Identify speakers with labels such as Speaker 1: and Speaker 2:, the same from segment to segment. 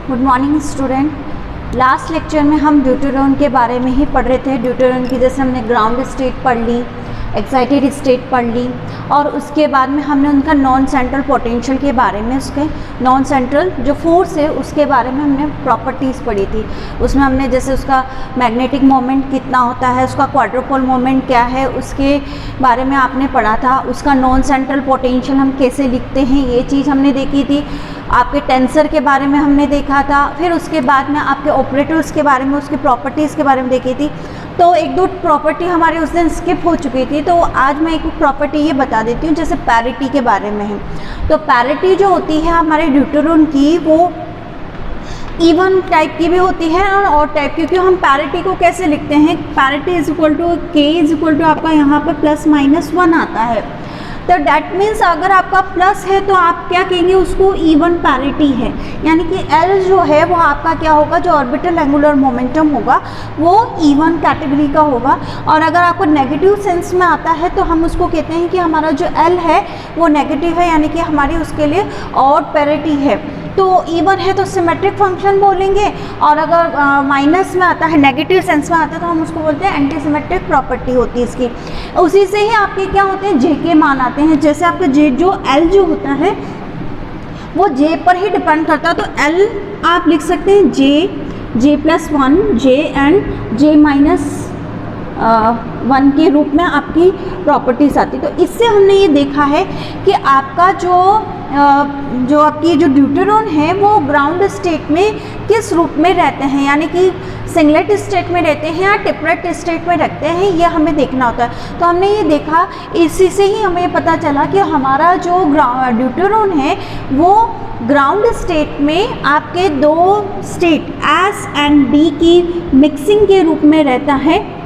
Speaker 1: Good morning student. Last lecture में हम deuteron के बारे में ही पढ़ रहे थे। ड्यूटेरॉन की जैसे हमने ग्राउंड स्टेट पढ़ ली, एक्साइटेड स्टेट पढ़ ली, और उसके बाद में हमने उनका नॉन सेंट्रल पोटेंशियल के बारे में, उसके नॉन सेंट्रल जो फोर्स है उसके बारे में हमने प्रॉपर्टीज़ पढ़ी थी। उसमें हमने जैसे उसका मैग्नेटिक मोमेंट कितना होता है, उसका क्वाड्रुपोल मोमेंट क्या है, उसके बारे में आपने पढ़ा था। उसका नॉन सेंट्रल पोटेंशियल हम कैसे लिखते हैं ये चीज़ हमने देखी थी। आपके टेंसर के बारे में हमने देखा था। फिर उसके बाद में आपके ऑपरेटर्स के बारे में, उसकी प्रॉपर्टीज़ के बारे में देखी थी। तो एक दो प्रॉपर्टी हमारे उस दिन स्किप हो चुकी थी, तो आज मैं एक प्रॉपर्टी ये बता देती हूँ जैसे पैरिटी के बारे में है। तो पैरिटी जो होती है हमारे ड्यूटेरॉन की, वो इवन टाइप की भी होती है और ऑड टाइप की। क्योंकि हम पैरिटी को कैसे लिखते हैं, पैरिटी इज इक्वल टू के इज इक्वल टू आपका यहाँ पर +-1 आता है। तो डैट मीन्स अगर आपका प्लस है तो आप क्या कहेंगे, उसको इवन पैरिटी है। यानी कि L जो है वो आपका क्या होगा, जो ऑर्बिटल एंगुलर मोमेंटम होगा वो इवन कैटेगरी का होगा। और अगर आपको नेगेटिव सेंस में आता है तो हम उसको कहते हैं कि हमारा जो L है वो नेगेटिव है, यानी कि हमारी उसके लिए ऑड पैरिटी है। तो इवन है तो सिमेट्रिक फंक्शन बोलेंगे, और अगर माइनस में आता है, नेगेटिव सेंस में आता है, तो हम उसको बोलते हैं एंटी सिमेट्रिक प्रॉपर्टी होती है इसकी। उसी से ही आपके क्या होते हैं, जे के मान आते हैं। जैसे आपका जे जो एल जो होता है वो जे पर ही डिपेंड करता है। तो एल आप लिख सकते हैं J+1 जे एंड J-1 के रूप में आपकी प्रॉपर्टीज आती। तो इससे हमने ये देखा है कि आपका जो आपकी जो ड्यूटेरॉन है वो ग्राउंड स्टेट में किस रूप में रहते हैं, यानी कि सिंगलेट स्टेट में रहते हैं या ट्रिपलेट स्टेट में रखते हैं, ये हमें देखना होता है। तो हमने ये देखा, इसी से ही हमें पता चला कि हमारा जो ड्यूटेरॉन है वो ग्राउंड स्टेट में आपके दो स्टेट S एंड D की मिक्सिंग के रूप में रहता है।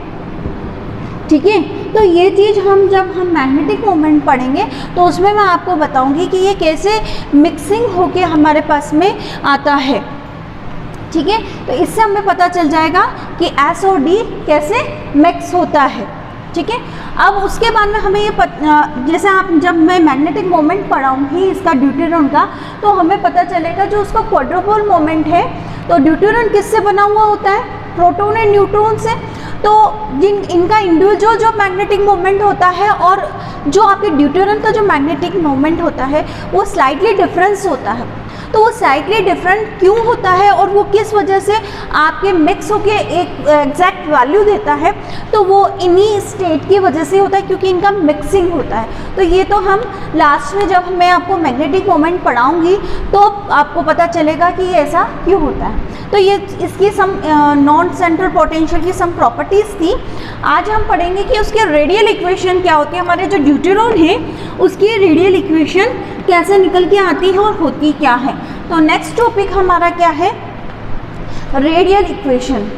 Speaker 1: ठीक है, तो ये चीज़ जब हम मैग्नेटिक मोमेंट पढ़ेंगे तो उसमें मैं आपको बताऊंगी कि ये कैसे मिक्सिंग होके हमारे पास में आता है। ठीक है, तो इससे हमें पता चल जाएगा कि S और D कैसे मिक्स होता है। ठीक है, अब उसके बाद में हमें ये जैसे जब मैं मैग्नेटिक मोमेंट पढ़ाऊंगी इसका ड्यूटेरॉन का, तो हमें पता चलेगा जो उसका क्वाड्रुपोल मोमेंट है। तो ड्यूटेरॉन किससे बना हुआ होता है, प्रोटॉन एंड न्यूट्रॉन से। तो इनका इंडिविजुअल जो मैग्नेटिक मोमेंट होता है और जो आपके ड्यूटेरॉन का जो मैग्नेटिक मोमेंट होता है वो स्लाइटली डिफरेंस होता है। तो वो स्लाइटली डिफरेंट क्यों होता है और वो किस वजह से आपके मिक्स होके एक एग्जैक्ट वैल्यू देता है, तो वो इन्हीं स्टेट की वजह से होता है, क्योंकि इनका मिक्सिंग होता है। तो ये तो हम लास्ट में जब मैं आपको मैग्नेटिक मोमेंट पढ़ाऊंगी तो आपको पता चलेगा कि ये ऐसा क्यों होता है। तो ये इसकी सम नॉन सेंट्रल पोटेंशियल की सम प्रॉपर्टीज़ थी। आज हम पढ़ेंगे कि उसके रेडियल इक्वेशन क्या होती है। हमारे जो ड्यूटेरॉन है उसकी रेडियल इक्वेशन कैसे निकल के आती है और होती क्या है। तो नेक्स्ट टॉपिक हमारा क्या है, रेडियल इक्वेशन।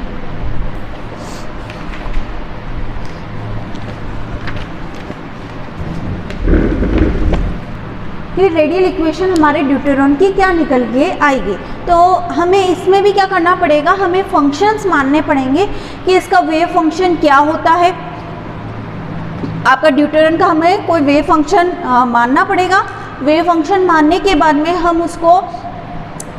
Speaker 1: ये रेडियल इक्वेशन हमारे ड्यूटेरॉन की क्या निकल के आएगी। तो हमें इसमें भी क्या करना पड़ेगा, हमें फंक्शंस मानने पड़ेंगे कि इसका वेव फंक्शन क्या होता है। आपका ड्यूटेरॉन का हमें कोई वेव फंक्शन मानना पड़ेगा। वेव फंक्शन मानने के बाद में हम उसको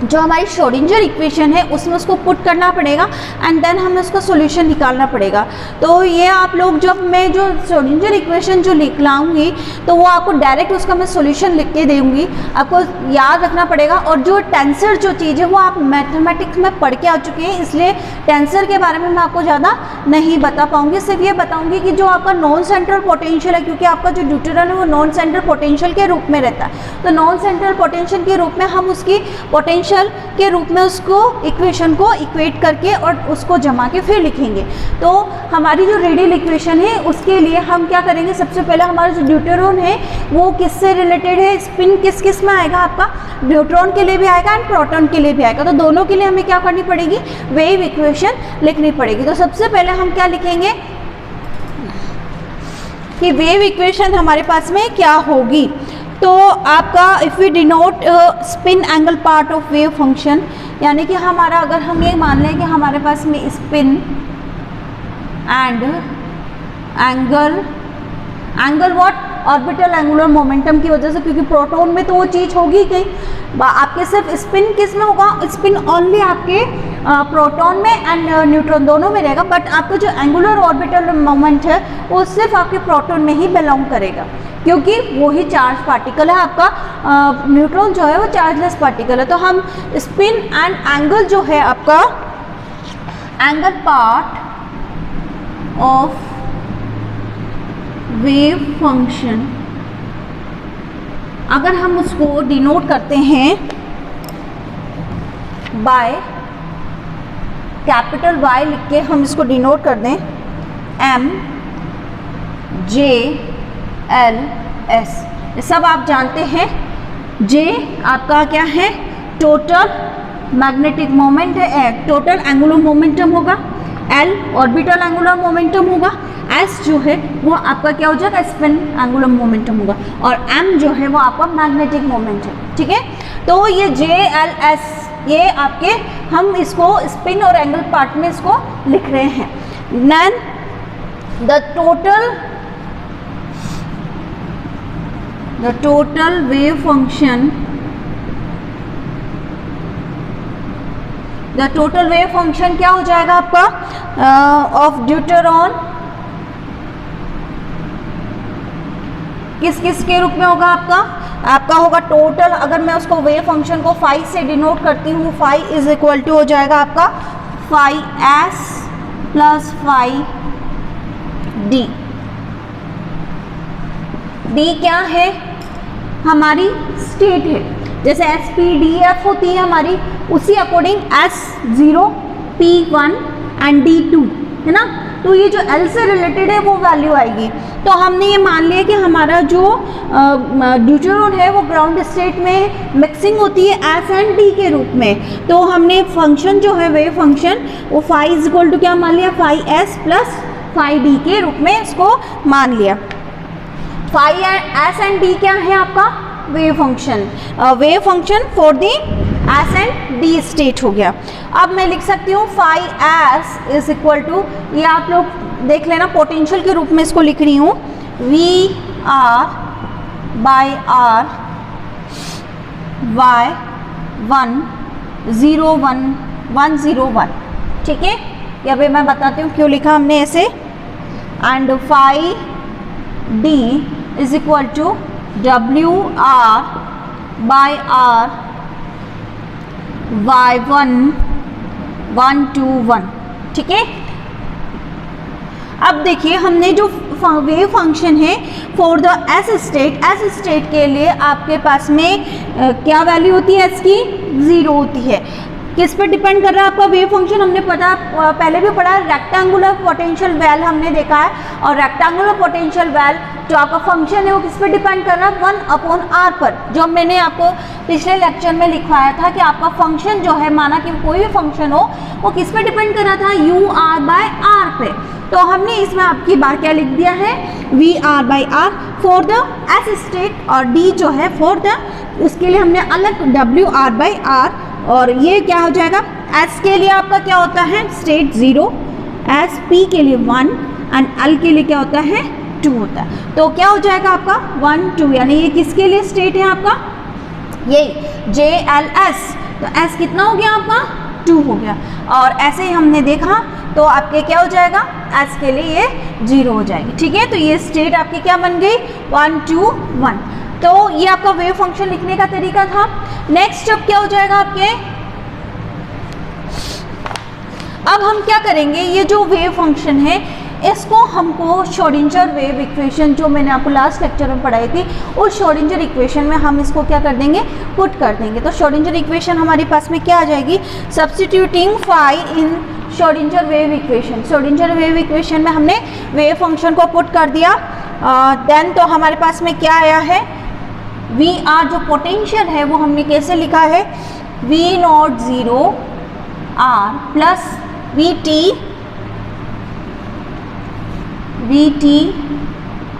Speaker 1: जो हमारी श्रोडिंगर इक्वेशन है उसमें उसको पुट करना पड़ेगा एंड देन हमें उसका सॉल्यूशन निकालना पड़ेगा। तो ये आप लोग, जब मैं जो श्रोडिंगर इक्वेशन जो लिख लाऊंगी तो वो आपको डायरेक्ट उसका मैं सॉल्यूशन लिख के दूंगी, आपको याद रखना पड़ेगा। और जो टेंसर जो चीज़ है वो आप मैथमेटिक्स में पढ़ के आ चुके हैं, इसलिए टेंसर के बारे में मैं आपको ज़्यादा नहीं बता पाऊँगी। सिर्फ ये बताऊँगी कि जो आपका नॉन सेंट्रल पोटेंशियल है, क्योंकि आपका जो ड्यूटेरॉन है वो नॉन सेंट्रल पोटेंशियल के रूप में रहता है। तो नॉन सेंट्रल पोटेंशियल के रूप में हम उसकी पोटेंशियल के रूप में उसको इक्वेशन को इक्वेट करके और उसको जमा के फिर लिखेंगे। तो हमारी जो रेडियल इक्वेशन है उसके लिए हम क्या करेंगे, सबसे पहले हमारा जो ड्यूटेरॉन है वो किससे रिलेटेड है, स्पिन किस किस में आएगा, आपका न्यूट्रॉन के लिए भी आएगा एंड प्रोटॉन के लिए भी आएगा। तो दोनों के लिए हमें क्या करनी पड़ेगी, वेव इक्वेशन लिखनी पड़ेगी। तो सबसे पहले हम क्या लिखेंगे कि वेव इक्वेशन हमारे पास में क्या होगी। तो आपका if we denote spin angle part of wave function, यानी कि हमारा अगर हम ये मान लें कि हमारे पास में spin and angle what orbital angular momentum की वजह से, क्योंकि प्रोटॉन में तो वो चीज़ होगी ही कहीं। आपके सिर्फ स्पिन किस में होगा, स्पिन ओनली आपके प्रोटॉन में एंड न्यूट्रॉन दोनों में रहेगा, बट आपका जो एंगुलर ऑर्बिटल मोमेंट है वो सिर्फ आपके प्रोटॉन में ही बिलोंग करेगा, क्योंकि वो ही चार्ज पार्टिकल है। आपका न्यूट्रॉन जो है वो चार्जलेस पार्टिकल है। तो हम स्पिन एंड एंगल जो है आपका angle part of wave function, अगर हम उसको डिनोट करते हैं बाय कैपिटल Y लिख के हम इसको डिनोट कर दें M J L S, ये सब आप जानते हैं। J आपका क्या है, टोटल मैग्नेटिक मोमेंट है, टोटल एंगुलर मोमेंटम होगा। L ऑर्बिटल एंगुलर मोमेंटम होगा। S जो है वो आपका क्या हो जाएगा, स्पिन एंगुलर मोमेंटम होगा। और M जो है वो आपका मैग्नेटिक मोमेंट है। ठीक है, तो ये J L S ये आपके, हम इसको स्पिन और एंगल पार्ट में इसको लिख रहे हैं। Then the total wave function, the total wave function क्या हो जाएगा आपका ऑफ ड्यूटेरॉन, किस किस के रूप में होगा आपका होगा टोटल। अगर मैं उसको वेव फंक्शन को फाई से डिनोट करती हूँ, फाई इज इक्वल टू हो जाएगा आपका phi S plus phi D. D क्या है, हमारी स्टेट है, जैसे एस पी डी एफ होती है हमारी, उसी according S0 P1 and D2 है ना। तो ये जो L से रिलेटेड है वो वैल्यू आएगी। तो हमने ये मान लिया कि हमारा जो ड्यूटेरॉन है वो ग्राउंड स्टेट में मिक्सिंग होती है S एंड D के रूप में। तो हमने फंक्शन जो है वेव फंक्शन वो फाई इज इक्वल टू क्या मान लिया, phi S plus phi D के रूप में इसको मान लिया। फाई S एंड D क्या है आपका, wave function for the S and D state हो गया। अब मैं लिख सकती हूँ phi S is equal to, ये आप लोग देख लेना पोटेंशियल के रूप में इसको लिख रही हूँ, V R by R Y 101 ठीक है। ये अभी मैं बताती हूँ क्यों लिखा हमने ऐसे। And phi D is equal to W R by R Y1 ठीक है। अब देखिए हमने जो वेव फंक्शन है फॉर द एस स्टेट के लिए आपके पास में क्या वैल्यू होती है, एस की 0 होती है। किस पे डिपेंड कर रहा है आपका वेव फंक्शन, हमने पहले भी पढ़ा, रेक्टेंगुलर पोटेंशियल वेल हमने देखा है। और रेक्टेंगुलर पोटेंशियल वेल जो आपका फंक्शन है वो किस पे डिपेंड कर रहा है, 1/r पर, जो मैंने आपको पिछले लेक्चर में लिखवाया था कि आपका फंक्शन जो है, माना कि कोई भी फंक्शन हो, वो किस पे डिपेंड कर रहा था, UR/r पे। तो हमने इसमें आपकी बार क्या लिख दिया है, VR/r for the S state, और D जो है फॉर द, उसके लिए हमने अलग WR/r, और ये क्या हो जाएगा, S के लिए आपका क्या होता है, स्टेट 0, S P के लिए 1 एंड L के लिए क्या होता है, 2 होता है। तो क्या हो जाएगा आपका 1 2, यानी ये किसके लिए स्टेट है आपका, ये JLS। तो S कितना हो गया आपका, 2 हो गया। और ऐसे ही हमने देखा तो आपके क्या हो जाएगा, S के लिए ये 0 हो जाएगी। ठीक है, तो ये स्टेट आपकी क्या बन गई, 1 2 1। तो ये आपका वेव फंक्शन लिखने का तरीका था। नेक्स्ट अब क्या हो जाएगा आपके, अब हम क्या करेंगे, ये जो वेव फंक्शन है इसको हमको श्रोडिंगर वेव इक्वेशन, जो मैंने आपको लास्ट लेक्चर में पढ़ाई थी, उस श्रोडिंगर इक्वेशन में हम इसको क्या कर देंगे, पुट कर देंगे। तो श्रोडिंगर इक्वेशन हमारे पास में क्या आ जाएगी, substituting phi in Schrodinger wave equation. Schrodinger wave equation में हमने वेव फंक्शन को पुट कर दिया। देन तो हमारे पास में क्या आया है, वी आर जो पोटेंशियल है वो हमने कैसे लिखा है, V0 R plus VT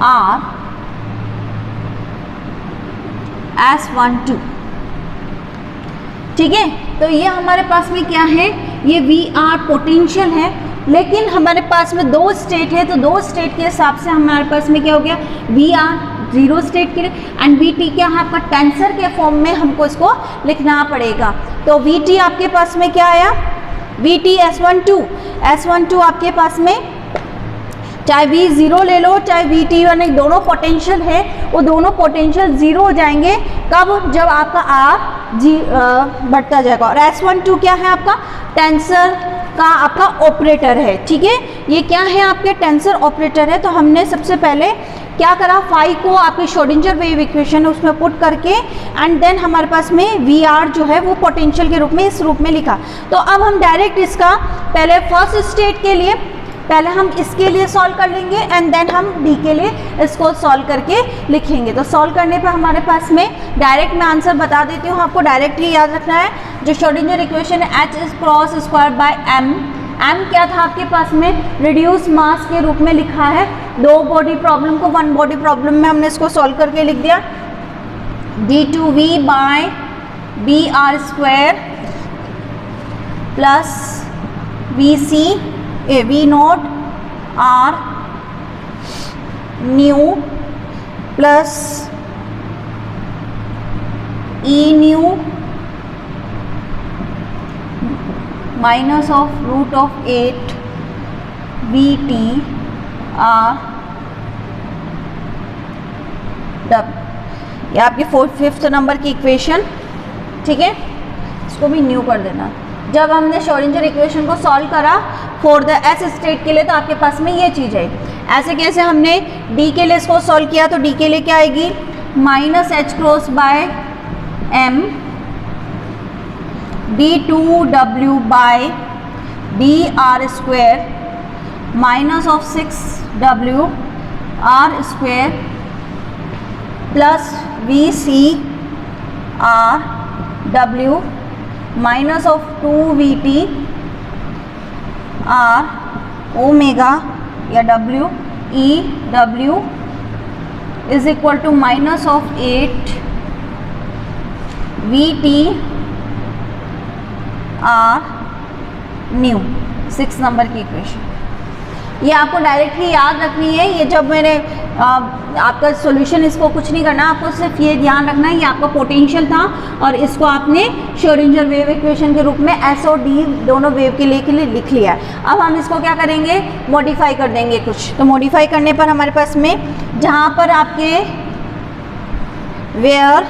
Speaker 1: R S12। ठीक है, तो ये हमारे पास में क्या है, ये VR पोटेंशियल है, लेकिन हमारे पास में 2 स्टेट है, तो 2 स्टेट के हिसाब से हमारे पास में क्या हो गया, VR जीरो स्टेट के लिए, एंड वी टी क्या है आपका टेंसर के फॉर्म में हमको इसको लिखना पड़ेगा। तो वी टी आपके पास में क्या आया, वी टी S12 आपके पास में, चाहे वी ज़ीरो ले लो चाहे वी टी वन, दोनों पोटेंशियल है, वो दोनों पोटेंशियल ज़ीरो हो जाएंगे कब, जब आपका आर जी बढ़ता जाएगा। और S12 क्या है आपका टेंसर का आपका ऑपरेटर है, ठीक है, ये क्या है आपके टेंसर ऑपरेटर है। तो हमने सबसे पहले क्या करा, फाई को आपके श्रोडिंगर वेव इक्वेशन उसमें पुट करके एंड देन हमारे पास में वी आर जो है वो पोटेंशियल के रूप में इस रूप में लिखा। तो अब हम डायरेक्ट इसका पहले फर्स्ट स्टेट के लिए पहले हम इसके लिए सॉल्व कर लेंगे एंड देन हम डी के लिए इसको सॉल्व करके लिखेंगे। तो सॉल्व करने पर हमारे पास में डायरेक्ट मैं आंसर बता देती हूँ, आपको डायरेक्ट ही याद रखना है। जो श्रोडिंगर इक्वेशन है H is cross square by M, M क्या था आपके पास में रिड्यूस मास के रूप में लिखा है। दो बॉडी प्रॉब्लम को वन बॉडी प्रॉब्लम में हमने इसको सॉल्व करके लिख दिया, d2v by B R square plus V naught R nu plus E nu minus of root of 8 V T R W, ये आपकी फिफ्थ नंबर की इक्वेशन, ठीक है, इसको भी न्यू कर देना। जब हमने श्रोडिंगर इक्वेशन को सॉल्व करा फॉर द एस स्टेट के लिए तो आपके पास में ये चीज़ है। ऐसे कैसे हमने डी के लिए इसको सॉल्व किया, तो डी के लिए क्या आएगी, minus H cross by M d2w by D R square minus of 6w R square plus V C R W minus of 2vt R omega या W E W is equal to minus of 8vt R new, 6 number की equation. ये आपको direct ही याद रखनी है। ये जब मैंने आपका सॉल्यूशन, इसको कुछ नहीं करना, आपको सिर्फ ये ध्यान रखना है ये आपका पोटेंशियल था और इसको आपने श्रोडिंगर वेव इक्वेशन के रूप में एस और डी दोनों वेव के लिए लिख लिया है। अब हम इसको क्या करेंगे, मॉडिफाई कर देंगे कुछ। तो मॉडिफाई करने पर हमारे पास में जहाँ पर आपके वेयर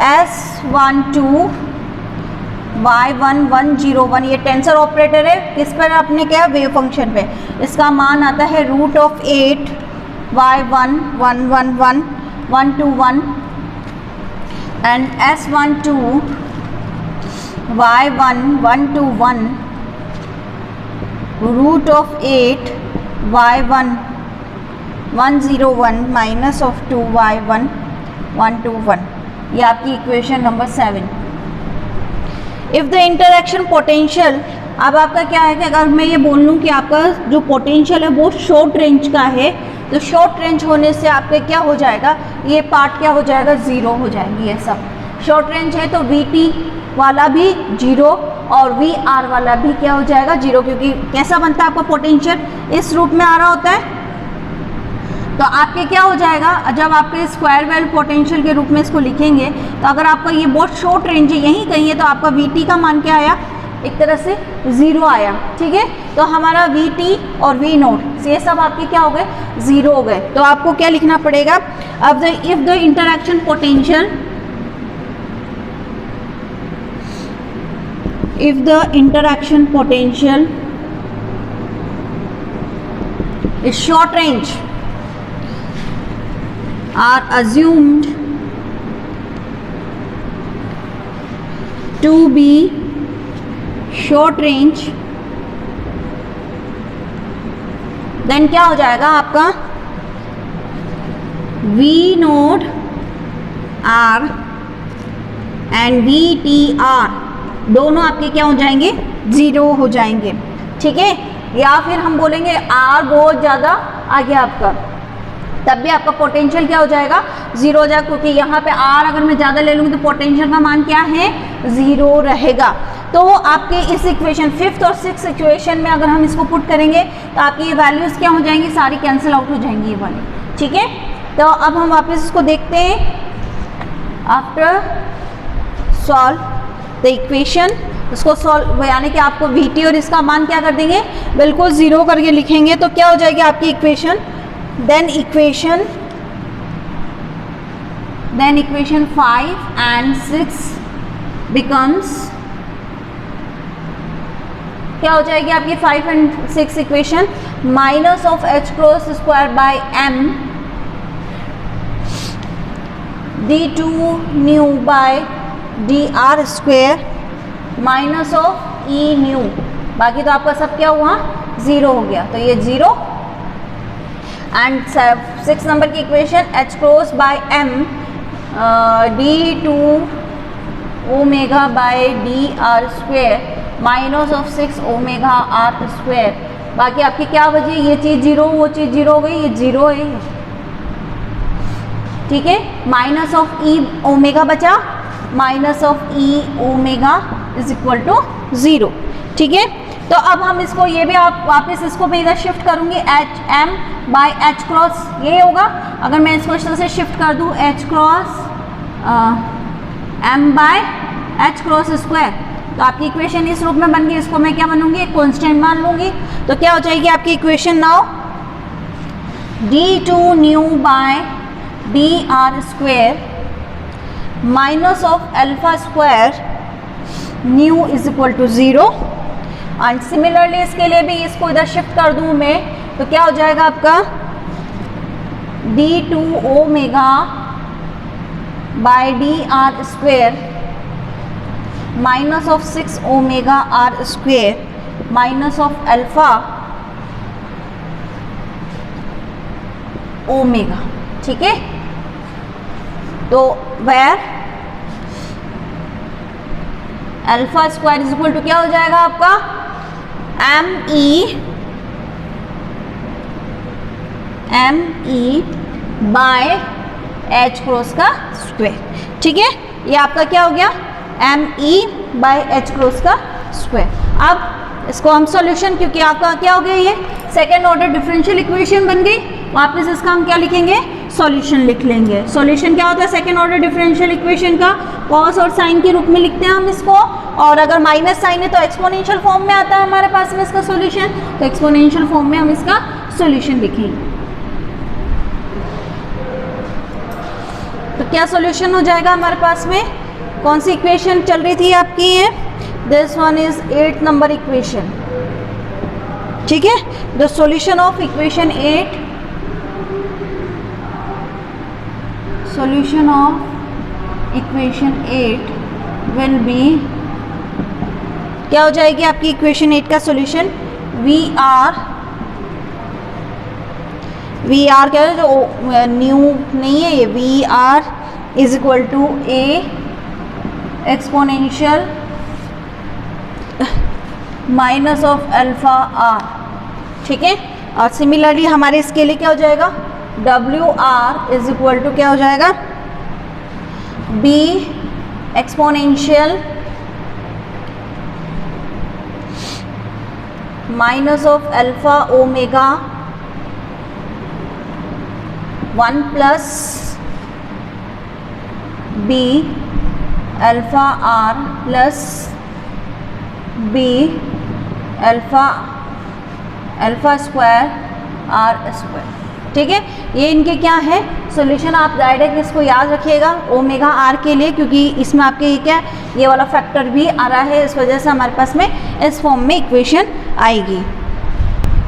Speaker 1: S12 y1101 ये टेंसर ऑपरेटर है, किस पर आपने क्या वेव फंक्शन पे, इसका मान आता है root of 8 y1111 and S12 y1121 root of 8 y1101 minus of 2 y1121। ये आपकी equation number 7। If the interaction potential, अब आपका क्या है कि अगर मैं ये बोल लूँ कि आपका जो पोटेंशियल है वो शॉर्ट रेंज का है, तो शॉर्ट रेंज होने से आपका क्या हो जाएगा, ये पार्ट क्या हो जाएगा, ज़ीरो हो जाएंगी। ये सब शॉर्ट रेंज है तो वी टी वाला भी जीरो और वी आर वाला भी क्या हो जाएगा, जीरो, क्योंकि कैसा बनता है आपका पोटेंशियल, इस रूप में आ रहा होता है। तो आपके क्या हो जाएगा, जब आपके स्क्वायर वेव पोटेंशियल के रूप में इसको लिखेंगे तो अगर आपका ये बहुत शॉर्ट रेंज है यहीं कहीं है, तो आपका वी टी का मान क्या आया, एक तरह से ज़ीरो आया, ठीक है। तो हमारा वी टी और वी नोट ये सब आपके क्या हो गए, ज़ीरो हो गए। तो आपको क्या लिखना पड़ेगा, अब if the interaction potential, if the interaction potential is short range are assumed to be short range, then क्या हो जाएगा आपका V node R and VTR दोनों आपके क्या हो जाएंगे, ज़ीरो हो जाएंगे, ठीक है। या फिर हम बोलेंगे आर बहुत ज़्यादा आ गया आपका, तब भी आपका पोटेंशियल क्या हो जाएगा, ज़ीरो हो जाएगा, क्योंकि यहाँ पे आर अगर मैं ज़्यादा ले लूँगी तो पोटेंशियल का मान क्या है, ज़ीरो रहेगा। तो आपके इस इक्वेशन 5th और 6th इक्वेशन में अगर हम इसको पुट करेंगे तो आपकी ये वैल्यूज़ क्या हो जाएंगी, सारी कैंसिल आउट हो जाएंगी ये वाली, ठीक है। तो अब हम वापस इसको देखते हैं। आफ्टर सॉल्व द इक्वेशन, इसको सॉल्व यानी कि आपको VT और इसका मान क्या कर देंगे, बिल्कुल 0 करके लिखेंगे। तो क्या हो जाएगी आपकी equation, then equation 5 and 6 becomes, क्या हो जाएगी आपकी 5 and 6 equation, minus of h cross square by m d2 nu by dr square minus of e nu, बाकी तो आपका सब क्या हुआ 0 हो गया, तो ये 0। एंड 6 नंबर की equation h cross bye m d2 omega by dr square minus of 6 omega r square, बाकी आपकी क्या वजह, ये चीज़ 0 वो चीज़ 0 हो गई, ये 0 है ये, ठीक है। माइनस ऑफ e ओमेगा बचा, minus of e omega is equal to 0, ठीक है। तो अब हम इसको, ये भी आप वापस इसको मैं इधर शिफ्ट करूँगी, H M by H cross, ये होगा। अगर मैं इसको इस तरह से शिफ्ट कर दूँ, H cross M by H cross square, तो आपकी इक्वेशन इस रूप में बन गई। इसको मैं क्या बनूंगी, एक कॉन्स्टेंट मान लूंगी, तो क्या हो जाएगी आपकी equation now, d2 nu by dr square minus of alpha square nu is equal to 0। And similarly इसके लिए भी इसको इधर शिफ्ट कर दूं मैं, तो क्या हो जाएगा आपका d2 omega by dr square minus of 6 omega r square minus of alpha omega, ठीक है। तो where alpha square is equal to क्या हो जाएगा आपका M E by H cross का स्क्वायर, ठीक है। ये आपका क्या हो गया, M E by H cross का स्क्वायर। अब इसको हम सॉल्यूशन, क्योंकि आपका क्या हो गया, ये सेकेंड ऑर्डर डिफरेंशियल इक्वेशन बन गई, वापस इसका हम क्या लिखेंगे, सॉल्यूशन लिख लेंगे। सॉल्यूशन क्या होता है सेकेंड ऑर्डर डिफरेंशियल इक्वेशन का, कॉस और साइन के रूप में लिखते हैं हम इसको, और अगर माइनस साइन है तो एक्सपोनेंशियल फॉर्म में आता है हमारे पास में इसका सॉल्यूशन, तो एक्सपोनेंशियल फॉर्म में हम इसका सॉल्यूशन लिखेंगे। तो क्या सॉल्यूशन हो जाएगा हमारे पास में, कौन सी इक्वेशन चल रही थी आपकी, ये this one is 8 number equation, ठीक है। The solution of equation 8, solution of equation 8 will be, क्या हो जाएगी आपकी इक्वेशन 8 का सॉल्यूशन, वी आर क्या है, जो न्यू नहीं है ये, V R is equal to A exponential minus of alpha R, ठीक है। और सिमिलरली हमारे इसके लिए क्या हो जाएगा, W R is equal to क्या हो जाएगा, B exponential minus of alpha omega 1 plus B alpha R plus B alpha square R square, ठीक है। ये इनके क्या है सॉल्यूशन, आप डायरेक्ट इसको याद रखिएगा ओमेगा आर के लिए, क्योंकि इसमें आपके ये क्या ये वाला फैक्टर भी आ रहा है, इस वजह से हमारे पास में इस फॉर्म में इक्वेशन आएगी।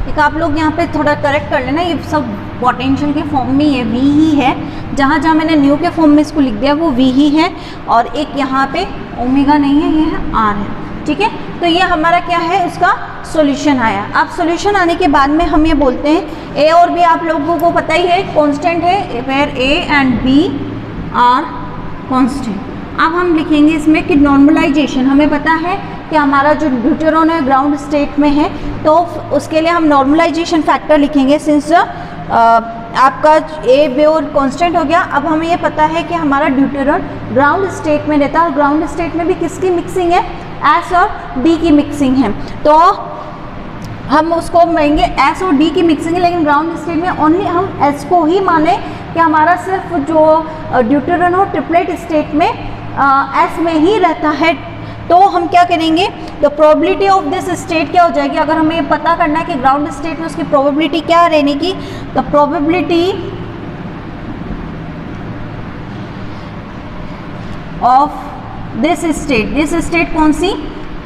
Speaker 1: एक आप लोग यहाँ पे थोड़ा करेक्ट कर लेना, ये सब पोटेंशियल के फॉर्म में ये वी ही है, जहाँ जहाँ मैंने न्यू के फॉर्म में इसको लिख दिया वो वी ही है, और एक यहाँ पे ओमेगा नहीं है, ये है आर है, ठीक है। तो ये हमारा क्या है, उसका सॉल्यूशन आया। अब सॉल्यूशन आने के बाद में हम ये बोलते हैं ए और बी आप लोगों को पता ही है कांस्टेंट है, where A and B are constant. अब हम लिखेंगे इसमें कि नॉर्मलाइजेशन, हमें पता है कि हमारा जो ड्यूटेरॉन है ग्राउंड स्टेट में है, तो उसके लिए हम नॉर्मलाइजेशन फैक्टर लिखेंगे। सिंस आपका ए बी और कांस्टेंट हो गया, अब हमें ये पता है कि हमारा ड्यूटेरॉन ग्राउंड स्टेट में रहता है, और ग्राउंड स्टेट में भी किसकी मिक्सिंग है, एस और डी की मिक्सिंग है। तो हम उसको मानेंगे एस और डी की मिक्सिंग है, लेकिन ग्राउंड स्टेट में ओनली हम एस को ही माने कि हमारा सिर्फ जो ड्यूटेरॉन हो ट्रिपलेट स्टेट में एस में ही रहता है, तो हम क्या करेंगे, the probability of this state क्या हो जाएगी, अगर हमें ये पता करना है कि ग्राउंड स्टेट में उसकी प्रोबेबिलिटी क्या रहने की, the probability of this state कौन सी,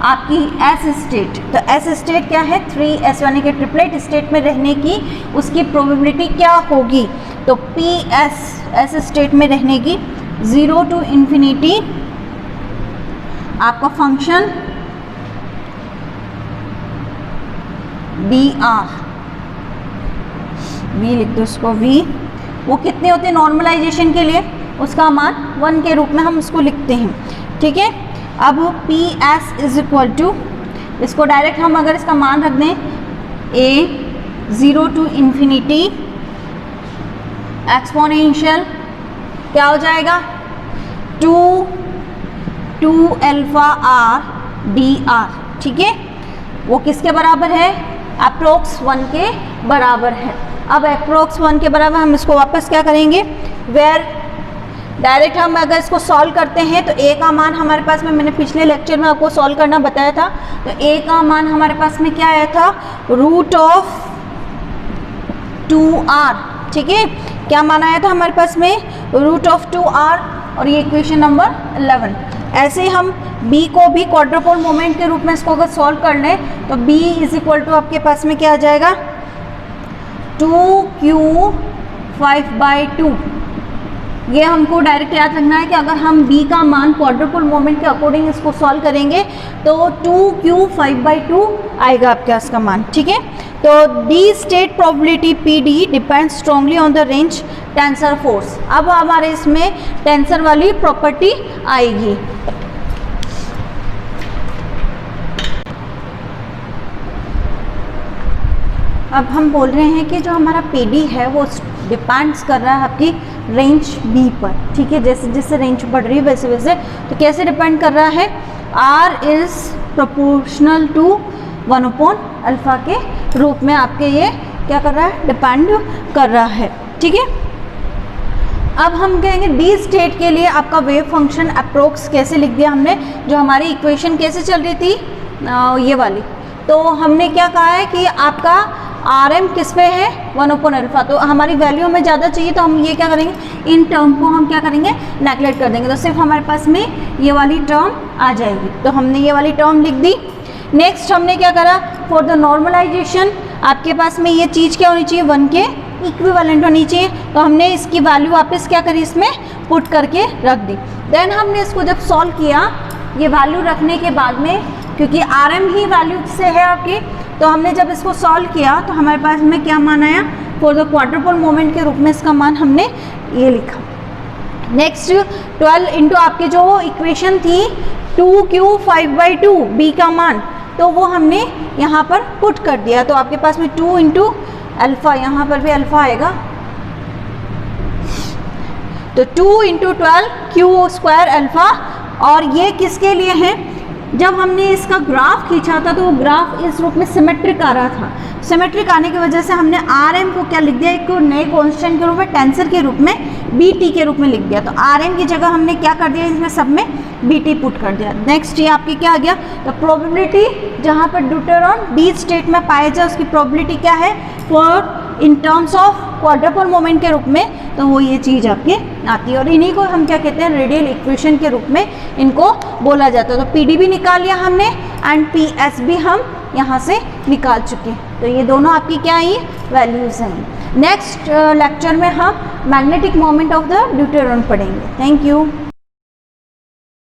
Speaker 1: आपकी एस स्टेट। तो एस स्टेट क्या है, 3s यानी कि ट्रिपलेट स्टेट में रहने की उसकी प्रोबेबिलिटी क्या होगी, तो पी एस स्टेट में रहने की 0 to infinity आपका फंक्शन dr, v लिख दो उसको v, वो कितने होते हैं नॉर्मलाइजेशन के लिए, उसका मान 1 के रूप में हम उसको लिखते हैं, ठीक है। अब P S is equal to, इसको डायरेक्ट हम अगर इसका मान रख दें a 0 to infinity एक्सपोनेंशियल क्या हो जाएगा 2 अल्फा आर डी आर, ठीक है। वो किसके बराबर है, अप्रोक्स 1 के बराबर है। अब अप्रोक्स 1 के बराबर हम इसको वापस क्या करेंगे, वेयर डायरेक्ट हम अगर इसको सॉल्व करते हैं तो ए का मान हमारे पास में, मैंने पिछले लेक्चर में आपको सॉल्व करना बताया था, तो ए का मान हमारे पास में क्या आया था, रूट ऑफ 2r, ठीक है। क्या मान आया था हमारे पास में, रूट ऑफ 2r, और ये इक्वेशन नंबर 11। ऐसे ही हम b को भी क्वाड्रुपल मोमेंट के रूप में इसको अगर सॉल्व कर लें तो b इज इक्वल टू आपके पास में क्या आ जाएगा 2q 5/2। ये हमको डायरेक्ट याद रखना है कि अगर हम b का मान क्वाड्रुपल मोमेंट के अकॉर्डिंग इसको सॉल्व करेंगे तो 2q 5/2 आएगा आपके पास का मान, ठीक है। तो D state probability PD depend strongly on the range tensor force. अब हमारे इसमें टेंसर वाली प्रॉपर्टी आएगी। अब हम बोल रहे हैं कि जो हमारा PD है वो डिपेंड्स कर रहा है आपकी रेंज B पर, ठीक है। जैसे जैसे रेंज बढ़ रही है वैसे वैसे, तो कैसे डिपेंड कर रहा है, R इज प्रोपोर्शनल टू 1/अल्फा के रूप में आपके ये क्या कर रहा है, डिपेंड कर रहा है, ठीक है। अब हम कहेंगे डी स्टेट के लिए आपका वेव फंक्शन अप्रोक्स कैसे लिख दिया हमने, जो हमारी इक्वेशन कैसे चल रही थी ये वाली, तो हमने क्या कहा है कि आपका RM किस पे है 1/अल्फा, तो हमारी वैल्यू हमें ज़्यादा चाहिए तो हम ये क्या करेंगे, इन टर्म को हम क्या करेंगे, नेगलेक्ट कर देंगे, तो सिर्फ हमारे पास में ये वाली टर्म आ जाएगी, तो हमने ये वाली टर्म लिख दी। नेक्स्ट हमने क्या करा, फॉर द नॉर्मलाइजेशन आपके पास में ये चीज़ क्या होनी चाहिए, 1 के इक्विवेलेंट होनी चाहिए, तो हमने इसकी वैल्यू वापस क्या करी, इसमें पुट करके रख दी। देन हमने इसको जब सॉल्व किया, ये वैल्यू रखने के बाद में, क्योंकि RM ही वैल्यू से है आपकी, तो हमने जब इसको सॉल्व किया तो हमारे पास में क्या मान आया, फॉर द क्वाड्रुपल मोमेंट के रूप में इसका मान हमने ये लिखा। नेक्स्ट 12 इंटू आपकी जो इक्वेशन थी 2q 5/2 b का मान, तो वो हमने यहाँ पर पुट कर दिया, तो आपके पास में 2 इंटू अल्फा, यहाँ पर भी अल्फा आएगा, तो 2 इंटू 12 q स्क्वायर अल्फा। और ये किसके लिए है, जब हमने इसका ग्राफ खींचा था तो वो ग्राफ इस रूप में सिमेट्रिक आ रहा था, सिमेट्रिक आने की वजह से हमने RM को क्या लिख दिया, एक नए कांस्टेंट के रूप में, टेंसर के रूप में BT के रूप में लिख दिया, तो RM की जगह हमने क्या कर दिया, इसमें सब में BT पुट कर दिया। नेक्स्ट ये आपकी क्या आ गया, तो प्रोबेबिलिटी जहाँ पर ड्यूटेरॉन डी स्टेट में पाया जाए उसकी प्रोबेबिलिटी क्या है, for in terms of quadruple moment के रूप में, तो वो ये चीज़ आपके आती है, और इन्हीं को हम क्या कहते हैं, रेडियल इक्वेशन के रूप में इनको बोला जाता है। तो PD भी निकाल लिया हमने एंड PS भी हम यहाँ से निकाल चुके हैं, तो ये दोनों आपकी क्या आई, वैल्यूज़ हैं। नेक्स्ट लेक्चर में हम magnetic moment of the deuteron पढ़ेंगे। Thank you.